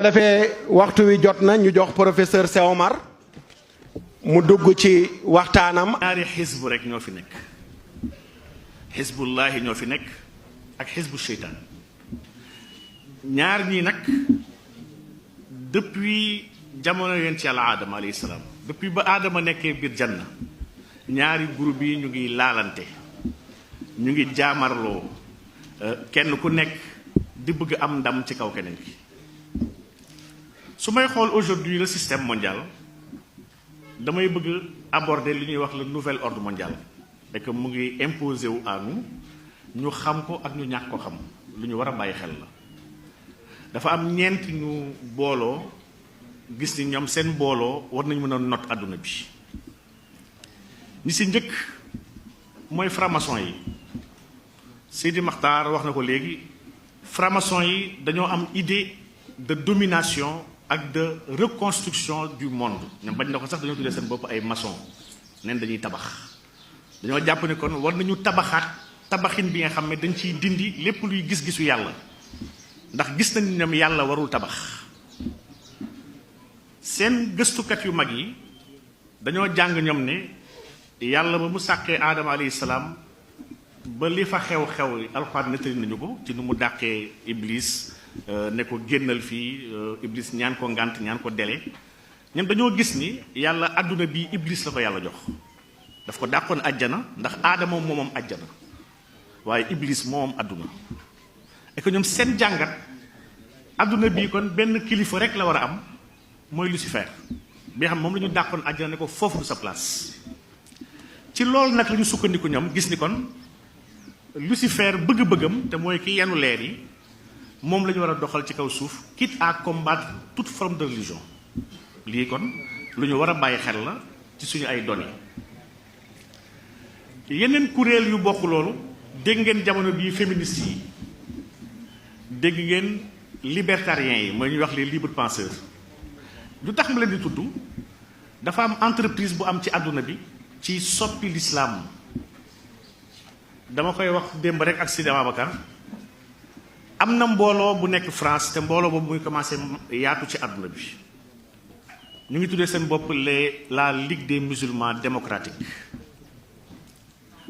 defee waxtu wi jot na ñu jox professeur Cheikh Omar mu dugg ci waxtaanam. ñaari xisbu rek ñoo fi nekk xisbullahi ñoo fi nekk ak xisbu seytaan ñaar ñii nag depuis jamono yonent Yàlla Aadama alayhi salaam depuis ba Aadama nekkee biir janna ñaari groupe yi ñu ngi laalante ñu ngi jaamarloo kenn ku nekk di bëgg am ndam ci kaw keneen ki. su may xool aujourd'hui le système mondial damay bëgg aborder li ñuy wax le nouvel ordre mondial et que mu ngi imposé wu à nous ñu xam ko ak ñu ñàkk ko xam lu ñu war a bàyyi xel la. dafa am ñeent ñu booloo gis ni ñoom seen booloo war nañu mën a not àdduna bi ñi si njëkk mooy franc-maçon yi. Seydi Makhtar wax na ko léegi franc-maçon yi dañoo am idée de domination ak de reconstruction du monde ñoom bañ na ko sax dañoo tuddee seen bopp ay maçon neen dañuy tabax dañoo jàpp ne kon war nañu tabaxaat tabaxin bi nga xam ne dañ ciy dindi lépp luy gis-gisu yàlla ndax gis nañ ñoom yàlla warul tabax. seen gëstukat yu mag yi dañoo jàng ñoom ne yàlla ba mu sàkkee aadama alayhi salaam ba li fa xew-xew alxuraan nettali nañu ko ci nu mu dàqee iblis ne ko génnal fii iblis ñaan ko ngànt ñaan ko dele ñoom dañoo gis ni yàlla àdduna bi iblis la ko yàlla jox daf ko dàqoon àjjana ndax aadama moomam àjjana waaye iblis moomam àdduna et que ñoom seen jàngat àdduna bii kon benn kilifa rek la war a am mooy Lucifer bi xam moom la ñu dàqoon àjjana ne ko foofu du sa place ci loolu nag la ñu sukkandiku ñoom gis ni kon Lucifer bëgg-bëggam te mooy ki yenu leer yi moom la ñu war a doxal ci kaw suuf quitte à combattre toute forme de religion lii kon lu ñu war a bàyyi xel la ci suñu ay données. yeneen kuréel yu bokk loolu dégg ngeen jamono bii féministes yi dégg ngeen libertariens yi mooy ñuy wax les libres penseurs lu tax ma leen di tudd dafa am entreprise bu am ci àdduna bi ci soppi l'islam. dama koy wax démb rek ak Sidi Ababacar am na mbooloo bu nekk France te mbooloo boobu muy commencé yaatu ci àdduna bi ñu ngi tuddee seen bopp la Ligue des musulmans démocratiques.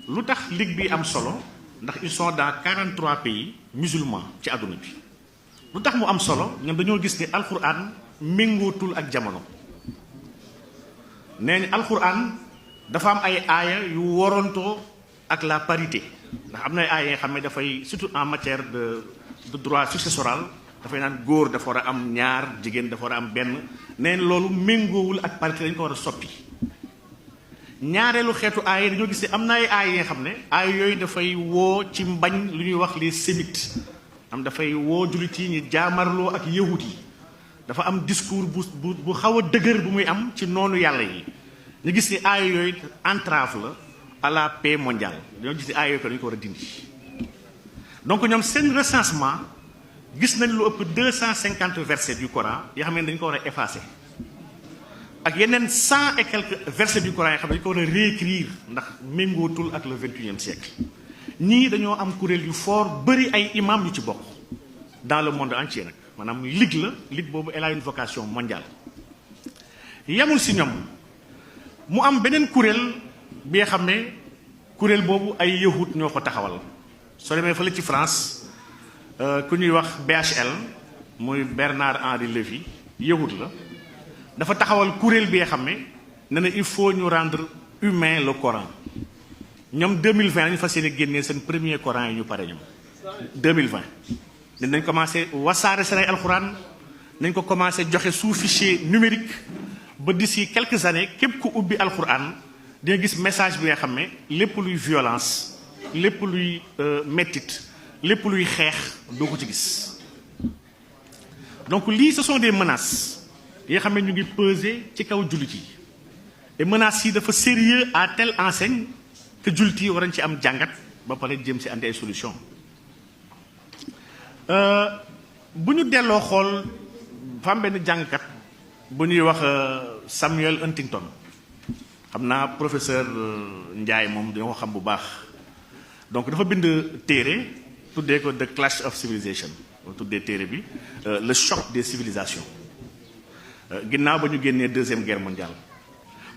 lu tax ligue bi am solo ndax ils sont dans 43 pays musulmans ci àdduna bi lu tax mu am solo ñoom dañoo gis ni alquran méngootul ak jamono nee ni alquran dafa am ay aaya yu worontoo ak la parité ndax am na ay aaya nga xam ne dafay surtout en matière de droit successoral dafay naan góor dafa war a am ñaar jigéen dafa war a am benn neen loolu méngoowul ak parité dañu ko war a soppi. ñaareelu xeetu aaya dañoo gis ne am na ay aaya yi nga xam ne aaya yooyu dafay woo ci mbañ lu ñuy wax les sémites am dafay woo jullit yi ñu jaamarloo ak yahut yi dafa am discours bu xaw a dëgër bu muy am ci noonu yàlla yi ñu gis ni aaya yooyu entrave la à la paix mondiale dañoo gis ni aaya yooyu ko dañu ko war a dindi. donc ñoom seen recensement gis nañ lu ëpp 250 versets du Coran yoo xam ne dañu ko war a effacer ak yeneen 100 et quelques versets du Coran yoo xam ne dañu ko war a réécrire ndax méngootul ak le 21e siècle. ñii dañoo am kuréel yu fort bëri ay imam yu ci bokk dans le monde entier nag maanaam ligue la ligue boobu elle a une vocation mondiale. yemul si ñoom mu am beneen kuréel bi nga xam ne kuréel boobu ay yahut ñoo ko taxawal. soo demee fële ci France ku ñuy wax BHL muy Bernard Henri Lévy yahut la dafa taxawal kuréel bi nga xam ne ne na il faut ñu rendre humain le Coran ñoom 2020 la ñu fas yéene génnee seen premier Coran yi ñu pare ñoom 2020 dinañ commencé wasaare seen ay alxuraan nañ ko commencé joxe sous fichier numérique ba d'ici quelques années képp ku ubbi alxuraan di nga gis message bi nga xam ne lépp luy violence lépp luy mettit lépp luy xeex doo ko ci gis. donc lii ce sont des menaces yi nga xam ne ñu ngi peser ci kaw jullit yi et menaces yi dafa sérieux à telle enseigne que jullit yi war nañ ci am jàngat ba pare jëm si andi ay solution. bu ñu delloo xool fa am benn jàngkat bu ñuy wax Samuel Huntington xam naa professeur Ndiaye moom dañoo ko xam bu baax donc dafa bind téere tuddee ko The Clash of Civilization tuddee téere bi le choc des civilisations ginnaaw ba ñu génnee deuxième guerre mondiale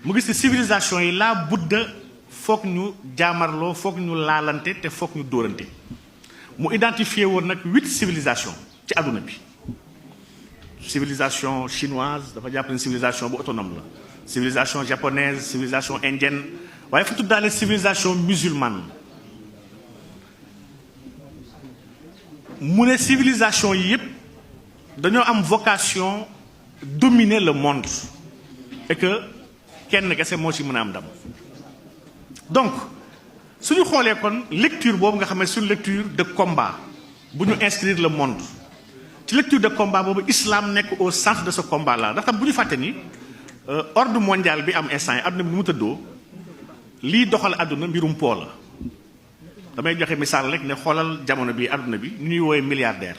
mu gis ne civilisation yi laa budda foog ñu jaamarloo foog ñu laalante te foog ñu dóorante mu identifié woon nag 8 civilisations ci àdduna bi civilisation chinoise dafa jàpp ne civilisation bu autonome la civilisation japonaise civilisation indienne waaye fa tuddaale civilisation musulmane mu ne civilisation yi yépp dañoo am vocation dominer le monde et que kenn kese moo ci mën a am ndam donc suñu xoolee kon lecture boobu nga xam ne suñu lecture de combat bu ñu inscrire le monde ci lecture de combat boobu islam nekk au centre de ce combat là ndax tam bu ñu fàtte ni ordre mondial bi am instant yi àdduna bi nu mu tëddoo lii doxal àdduna mbirum po la damay joxe misaal rek ne xoolal jamono bi àdduna bi ñu ñuy woowee milliardaire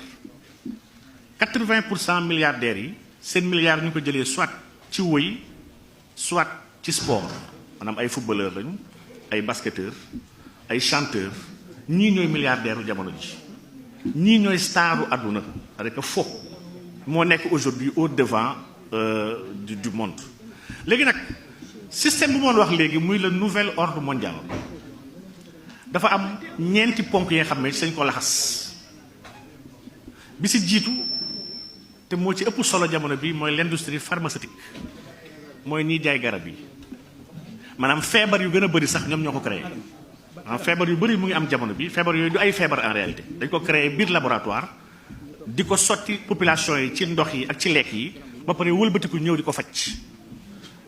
80% milliardaires yi seen milliards ñu ko jëlee soit ci woy soit ci sport maanaam ay footballeur lañu ay basketteur ay chanteur ñii ñooy milliardaire u jamono ji ñii ñooy staru àdduna avec fo moo nekk aujourd'hui au devant du monde léegi nag système bu moon wax léegi muy le nouvel ordre mondial dafa am ñeenti ponk yi nga xam ne sañ ko laxas bi si jiitu te moo ci ëpp solo jamono bi mooy l'industrie pharmaceutique mooy ñiy jaay garab yi maanaam feebar yu gën a bëri sax ñoom ñoo ko créé maanaam feebar yu bëri mu ngi am jamono bi feebar yooyu du ay feebar en réalité dañ ko créé biir laboratoire di ko sotti population yi ci ndox yi ak ci lekk yi ba pare wëlbatiku ñëw di ko faj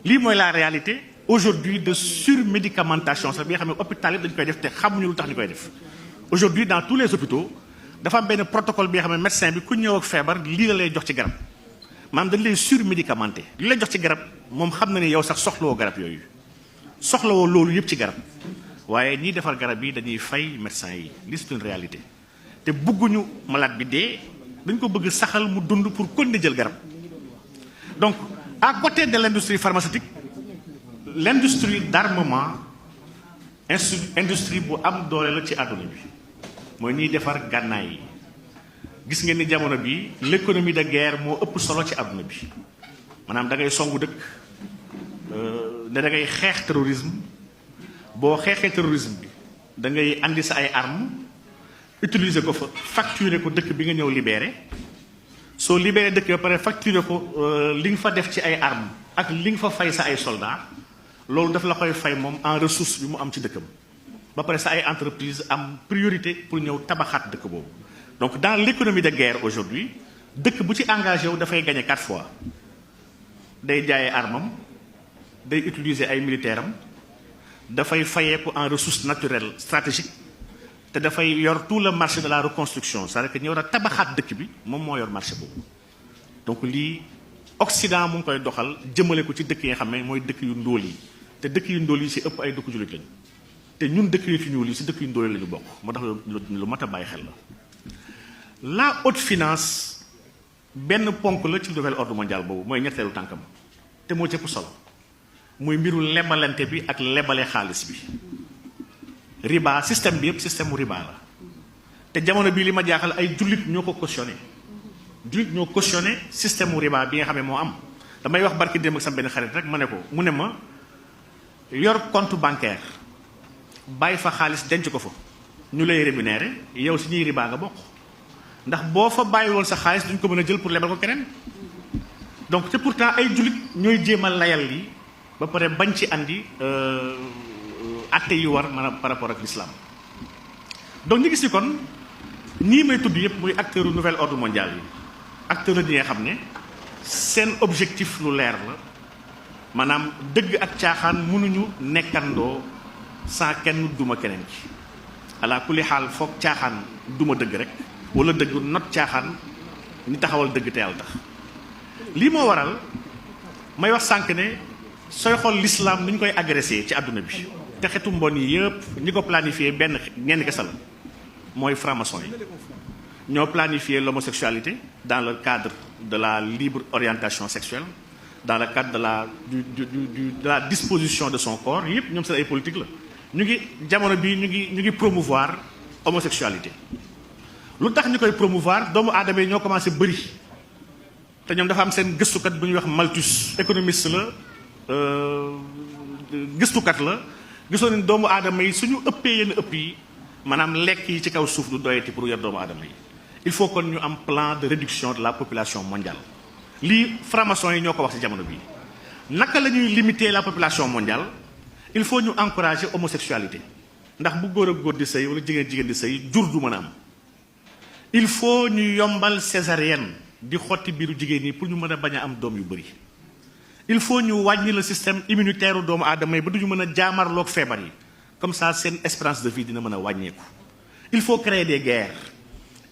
lii mooy la réalité aujourd'hui de surmédicamentation sax bi nga xam ne hôpital yëpp dañu koy def te xamuñu lu tax ñu koy def aujourd'hui dans tous les hôpitaux dafa am benn protocole bi nga xam ne médecin bi ku ñëw ak feebar lii la lay jox ci garab maanaam dañ lay surmédicamenté li lay jox ci garab moom xam na ne yow sax soxlawoo garab yooyu soxlawoo loolu yëpp ci garab waaye ñiy defar garab yi dañuy fay médecin yi li c'est une réalité te bëgguñu malade bi dee dañ ko bëgg saxal mu dund pour continuer jël garab donc à côté de l'industrie pharmaceutique l'industrie d'armement industrie bu am doole la ci àdduna bi mooy ñiy defar gànnaay yi gis ngeen ni jamono bi l'économie de guerre moo ëpp solo ci àdduna bi maanaam da ngay songu dëkk ne da ngay xeex terrorisme boo xeexee terrorisme bi da ngay andi sa ay armes utiliser ko fa facturer ko dëkk bi nga ñëw libéré soo libéré dëkk ba pare facturer ko li nga fa def ci ay armes ak li nga fa fay sa ay soldats loolu daf la koy fay moom en ressource bi mu am ci dëkkam ba pare sa ay entreprise am priorité pour ñëw tabaxaat dëkk boobu donc dans l'économie de guerre aujourd'hui dëkk bu ci engagé wu dafay gagner 4 fois day jaayee armam day utiliser ay militaires am dafay fayeeku en ressources naturelles stratégiques te dafay yor tout le marché de la reconstruction c'est-à-dire que ñu war a tabaxaat dëkk bi moom moo yor marché boobu donc lii Occident mu ngi koy doxal jëmale ko ci dëkk yi nga xam ne mooy dëkk yu ndóol yi te dëkk yu ndóol yi ci ëpp ay dëkk jullit lañu te ñun dëkk yu ci ñuul yi ci dëkk yu ndóol la ñu bokk moo tax lu mat a bàyyi xel la haute finance benn ponk la ci nouvel ordre mondial boobu mooy ñetteelu tànkam te moo ci ëpp solo muy mbiru lebalante bi ak lebale xaalis bi riba système bi yëpp système mu riba la te jamono bii li ma jaaxal ay jullit ñoo ko cautionné jullit ñoo cautionné système mu riba bi nga xam ne moo am damay wax barki démb ak sama benn xarit rek ma ne ko mu ne ma yor compte bancaire bàyyi fa xaalis denc ko fa ñu lay rémunéré yow si ñuy riba nga bokk ndax boo fa bàyyi woon sa xaalis duñ ko mën a jël pour lebal ko keneen donc te pourtant ay jullit ñooy jéem a layal lii ba pare bañ ci andi atte yu war maanaam par rapport ak l'islam donc ñu gis ni kon ñii may tudd yëpp muy acteur nouvel ordre mondial yi acteur yi nga xam ne seen objectif lu leer la maanaam dëgg ak caaxaan mënuñu nekkandoo sans kenn duma keneen ci ala kulli xaal foog caaxaan duma dëgg rek wala dëgg not caaxaan ni taxawal dëgg te yàlla tax lii moo waral may wax sànq ne sooy xool l'islam ni ñu koy agressé ci àdduna bi te xetu mbon yi yëpp ñi ko planifié benn ñenn kese la mooy franc-maçon yi ñoo planifié l'homosexualité dans le cadre de la libre orientation sexuelle dans le cadre de la disposition de son corps yëpp ñoom seen ay politique la ñu ngi jamono bi ñu ngi promouvoir homosexualité lu tax ñu koy promouvoir doomu aadama yi ñoo commencé bëri te ñoom dafa am seen gëstukat bu ñuy wax Malthus économiste la gëstukat la gisoo ne doomu aadama yi suñu ëppee yenn ëpp yi maanaam lekk yi ci kaw suuf du doyati pour yor doomu aadama yi il faut kon ñu am plan de réduction de la population mondiale lii franc-maçon yi ñoo ko wax ci jamono bii naka la ñuy limiter la population mondiale il faut ñu encourager homosexualité ndax bu góor ak góor di sëy wala jigéen di sëy jur du mën a am il faut ñu yombal césarienne di xotti biiru jigéen ñi pour ñu mën a bañ a am doom yu bëri il faut ñu wàññi le système immunitaire doomu aadama yi ba duñu mën a jaamarloog feebar yi comme ça seen espérance de vie dina mën a wàññeeku il faut créer des guerres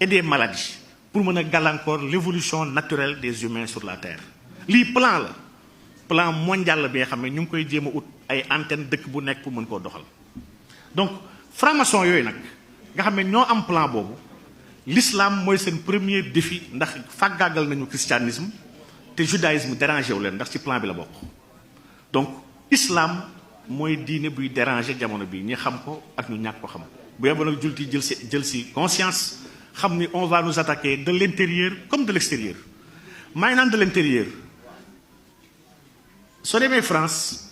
et des maladies pour mën a gàllankoor l'évolution naturelle des humains sur la terre lii plan mondial la bi nga xam ne ñu ngi koy jéem a ut ay antenne dëkk bu nekk pour mën koo doxal donc franc-maçon yooyu nag nga xam ne ñoo am plan boobu l'islam mooy seen premier défi ndax fàggaagal nañu christianisme te judaïsme dérangé wu leen ndax ci plan bi la bokk donc islam mooy diine buy déranger jamono bi ñi xam ko ak ñu ñàkk ko xam bu yeboo nag jullit yi jël si conscience xam ni on va nous attaquer de l'intérieur comme de l'extérieur maa ngi naan de l'intérieur soo demee France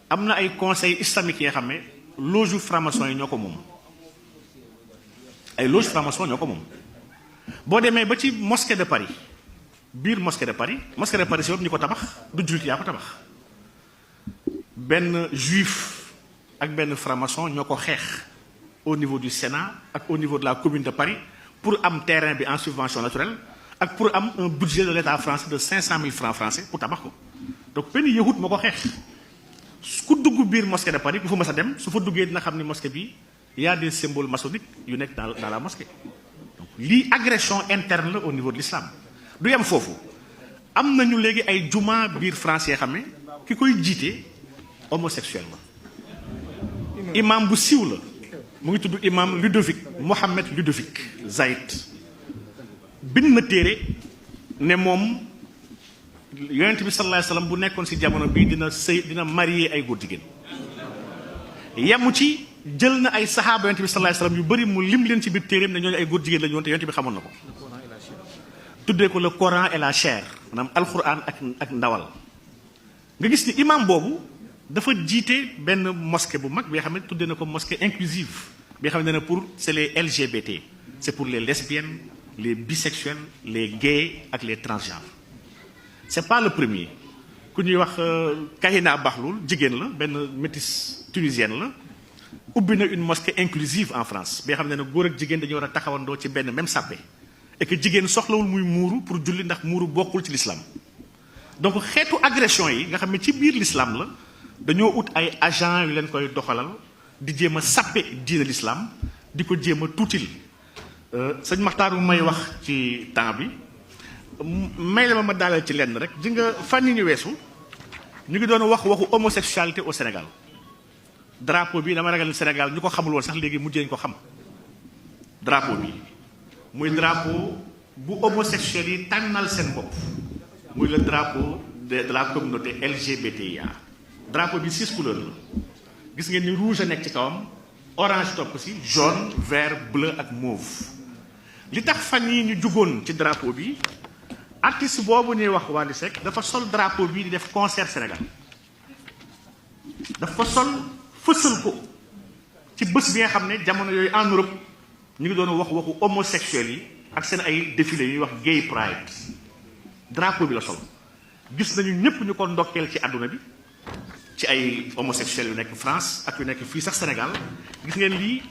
am na ay conseils islamiques yi nga xam ne loge franc-maçon yi ñoo ko moom ay loge franc-maçon ñoo ko moom boo demee ba ci mosquée de Paris biir mosquée de Paris si bopp ñi ko tabax du jullit yaa ko tabax benn juif ak benn franc-maçon ñoo ko xeex au niveau du Sénat ak au niveau de la commune de Paris pour am terrain bi en subvention naturelle ak pour am un budget de l'État français de 500 000 francs français pour tabax ko donc benn yahut moo ko xeex ku dugg biir mosquée de Paris ku fa mës a dem su fa duggee dina xam ni mosquée bi y a des symboles maçonniques yu nekk dans la mosquée donc lii agression interne la au niveau de l'islam du yem foofu am nañu léegi ay juma biir France yoo xam ne ki koy jiite homosexuel la imam bu siiw la mu ngi tudd imam Mohammed Ludovic Zaïd bind na téere ne moom yonent bi sallallahu alayhi wasallam bu nekkoon ci jamono bii dina marier ay góor jigéen yemu ci jël na ay saxaaba yonent bi sallallahu alayhi wasallam yu bëri mu lim leen ci biir téereem ne ñooñu ay góor jigéen la ñu woon te yonent bi xamoon na ko tuddee ko le Coran et la chair maanaam alquran ak ndawal nga gis ni imam boobu dafa jiite benn mosquée bu mag bi nga xam ne tuddee na ko mosquée inclusive bi nga xam ne pour c'est les LGBT c'est pour les lesbiennes les bisexuels les gays ak les transgenres c'est pas le premier ku ñuy wax Kahina Bahloul jigéen la benn métisse tunisienne la ubbi na une mosquée inclusive en France bi nga xam ne góor ak jigéen dañu war a taxawandoo ci benn même sàppe et que jigéen soxlawul muy muuru pour julli ndax muuru bokkul ci l'islam donc xeetu agression yi nga xam ne ci biir l'islam la dañoo ut ay agents yu leen koy doxalal di jéem a sàppe diine l'islam di ko jéem a tuutil sëñ Maxtaar bu may wax ci temps bi may la ma daaleel ci lenn rek di nga fan yi ñu weesu ñu ngi doon waxu homosexualité au Sénégal drapeau bi dama ragal Sénégal ñu ko xamul woon sax léegi mujjee ñu ko xam drapeau bi muy drapeau bu homosexuels yi tànnal seen bopp muy le drapeau de la communauté LGBTIA drapeau bi 6 couleurs la gis ngeen ni rouge a nekk ci kawam orange topp ci jaune vert bleu ak mauve li tax fan yi ñu jugoon ci drapeau bi artiste boobu ñuy wax Wally Seck dafa sol drapeau bi di def concert Sénégal dafa sol fësal ko ci bés bi nga xam ne jamono yooyu en Europe ñu ngi doon waxu homosexuels yi ak seen ay défilé yuy wax gay pride drapeau bi la sol gis nañu ñëpp ñu ko ndokkeel ci àdduna bi ci ay homosexuels yu nekk France ak yu nekk fii sax Sénégal gis ngeen lii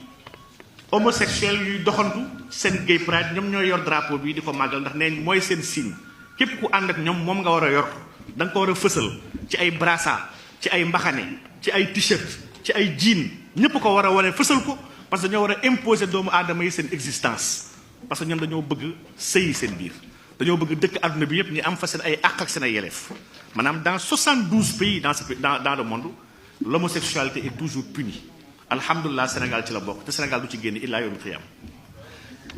homosexuels yuy doxantu seen gay pride ñoom ñooy yor drapeau bi di ko màggal ndax nee mooy seen signe képp ku ànd ak ñoom moom nga war a yor da nga ko war a fësal ci ay brassard ci ay mbaxane ci ay t-shirt ci ay jean ñëpp ko war a wane fësal ko parce que dañoo war a imposer doomu aadama yi seen existence parce que ñoom dañoo bëgg sëyi seen biir dañoo bëgg dëkk àdduna bi yëpp ñu am fa seen ay àq ak seen ay yelleef maanaam dans 72 pays dans le monde l'homosexualité est toujours punie alhamdulilah Sénégal ci la bokk te Sénégal du ci génn illaa yawmil qiyaam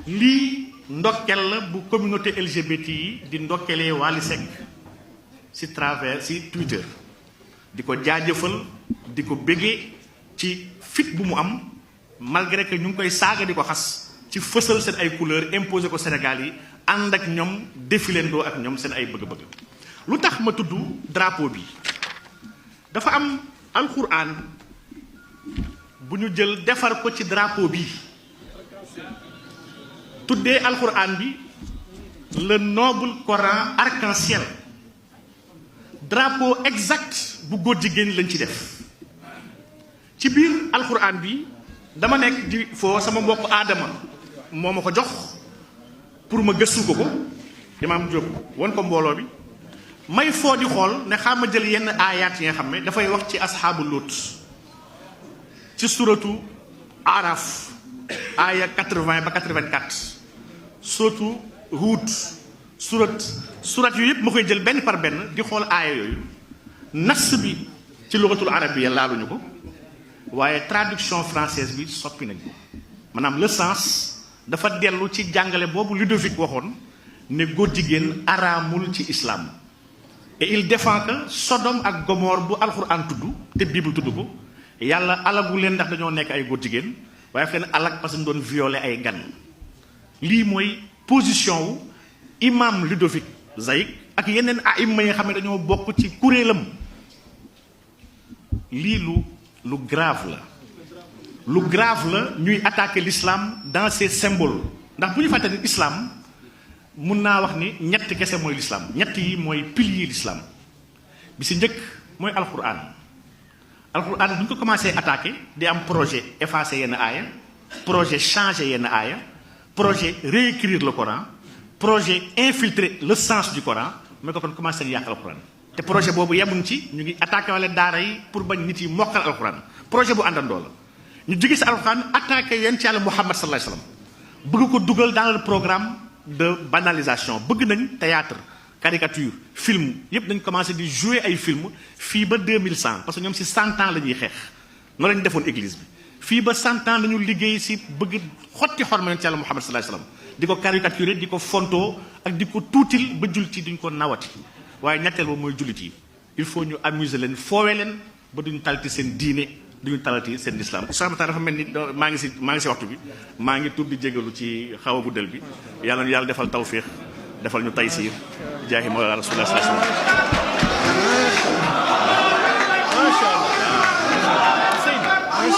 lii ndokkel la bu communauté LGBT yi di ndokkelee Wally Seck ci travers ci Twitter di ko jaajëfal di ko béggee ci fit bu mu am malgré que ñu ngi koy saaga di ko xas ci fësal seen ay couleurs imposé ko Sénégal yi ànd ak ñoom défiléndoo ak ñoom seen ay bëgg-bëgg. lu tax ma tudd drapeau bi dafa am alxuraan bu ñu jël defar ko ci drapeau bi tuddee alxuraan bi le noble Coran arc-en-ciel drapeau exact bu góor jigéen lañ ci def ci biir alxuraan bi dama nekk di foo sama mbokk aadama moo ma ko jox pour ma gëstu ko Imaam Diop won ko mbooloo bi may foo di xool ne xam ma jël yenn aayaat yi nga xam ne dafay wax ci asxaabu Luut ci suratu Araf aaya 80 ba 84 suratu Huud surat yu yëpp ma koy jël benn par benn di xool aaya yooyu nas bi ci lugatul arabiyya laaluñu ko waaye traduction française bi soppi nañ ko maanaam le sens dafa dellu ci jàngale boobu Ludovic waxoon ne góor jigéen araamul ci islam et il défend que Sodome ak Gomorre bu alxuraan tudd te Bible tudd ko yàlla alagu leen ndax dañoo nekk ay góor jigéen waaye fi leen alag parce que ñu doon violer ay gan lii mooy position wu imam Ludovic Zaïk ak yeneen aïma yi nga xam ne dañoo bokk ci kuréelam lii lu grave la ñuy attaquer l'islam dans ses symboles ndax bu ñu fàtte ni islam mun naa wax ni ñett kese mooy l'islam ñett yi mooy pilier l'islam bi si njëkk mooy alquran bu ñu ko commencé attaquer di am projet effacer yenn aaya projet changer yenn aaya projet réécrire le Coran projet infiltrer le sens du Coran mooy ko kon commencé di yàq alquran te projet boobu yemuñ ci ñu ngi attaqué wala daara yi pour bañ nit yi mokkal alquran projet bu àndandoo la ñu jóge si alquran attaqué yonent Yàlla Muhammad sallallahu alayhi wasallam bëgg ko dugal dans le programme de banalisation bëgg nañ théâtre caricature film yépp dañ commencé di jouer ay film fii ba 2100 parce que ñoom si 100 ans la ñuy xeex noonu la ñu defoon église bi fii ba 100 ans la ñu liggéey si bëgg xotti xorma yonent Yàlla Muhammad sallallahu alayhi wasallam di ko caricaturer di ko fontoo ak di ko tuutil ba jullit yi duñ ko nawati waaye ñetteel ba mooy jullit yi il faut ñu amuser leen foowee leen ba duñu talati seen diine duñu talati seen islam. Soxna dafa mel ni maa ngi si waxtu bi maa ngi tudd di jégalu ci xaw a guddal bi yàlla defal tawfiix defal ñu taysiir jaahi mawlana rasulullah sallallahu alayhi wasallam